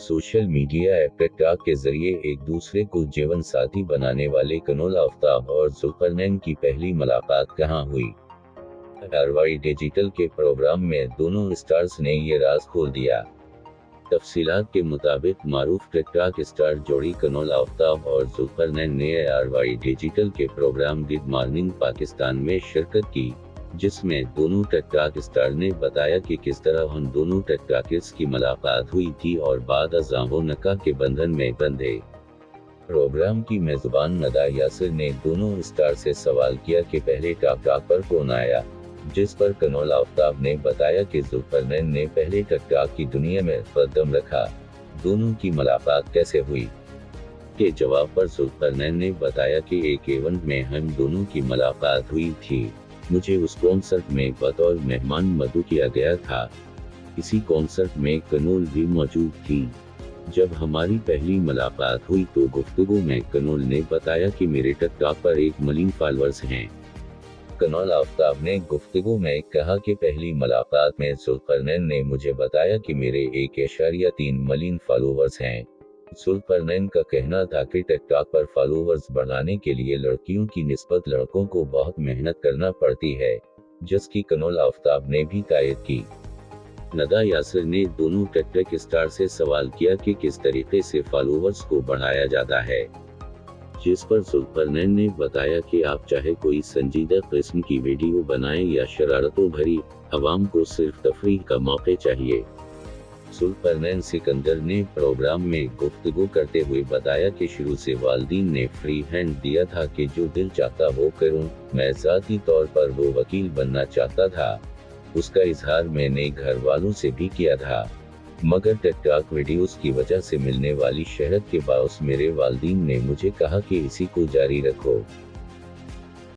Social media app TikTok के जरिए एक दूसरे को जीवन साथी बनाने वाले कनोल आफ्ताब और जुल्करनैन की पहली मुलाकात कहाँ हुई? RY डिजिटल के प्रोग्राम में दोनों स्टार्स ने ये राज खोल दिया। तफसीलात के मुताबिक मारूफ टिकटॉक स्टार जोड़ी कनोल आफ्ताब और जुल्करनैन ने RY डिजिटल के प्रोग्राम गुड मॉर्निंग पाकिस्तान में शिरकत की, जिसमें दोनों टिकटॉक स्टार ने बताया कि किस तरह उन दोनों टिकटॉकर्स की मुलाकात हुई थी और बाद अज़ां निकाह के बंधन में बंधे। प्रोग्राम की मेज़बान नदा यासिर ने दोनों स्टार से सवाल किया कि पहले टिकटॉक पर कौन आया, जिस पर कनोल आफ्ताब ने बताया कि जुल्करनैन ने पहले टिकटॉक की दुनिया में कदम रखा। दोनों की मुलाकात कैसे हुई के जवाब पर जुल्करनैन ने बताया कि एक इवेंट में हम दोनों की मुलाकात हुई थी। मुझे उस कॉन्सर्ट में बतौर मेहमान मदऊ किया गया था। इसी कॉन्सर्ट में कनोल भी मौजूद थी। जब हमारी पहली मुलाकात हुई तो गुफ्तगू में कनोल ने बताया कि मेरे टिकटॉक पर 1 मिलियन फॉलोअर्स हैं। कनोल आफ्ताब ने गुफ्तगू में कहा कि पहली मुलाकात में जुल्करनैन ने मुझे बताया कि मेरे 1.3 मिलियन फॉलोअर्स हैं। जुल्करनैन का कहना था कि टिकटॉक पर फॉलोअर्स बढ़ाने के लिए लड़कियों की निस्बत लड़कों को बहुत मेहनत करना पड़ती है, जिसकी कनोल आफ्ताब ने भी तायद की। नदा यासिर ने दोनों टिकटॉक स्टार से सवाल किया कि किस तरीके से फॉलोअर्स को बढ़ाया जाता है, जिस पर जुल्करनैन ने बताया कि आप चाहे कोई संजीदा किस्म की वीडियो बनाएं या शरारतों भरी, अवाम को सिर्फ तफरीह का मौका चाहिए। जुल्करनैन सिकंदर ने प्रोग्राम में गुफ्तगू करते हुए बताया कि शुरू से वालिदैन ने फ्री हैंड दिया था कि जो दिल चाहता वो करूं। मैं ज़ाती तौर पर वो वकील बनना चाहता था, उसका इजहार मैंने घर वालों से भी किया था, मगर टिकटॉक वीडियोस की वजह से मिलने वाली शहरत के बावजूद मेरे वालिदैन ने मुझे कहा कि इसी को जारी रखो।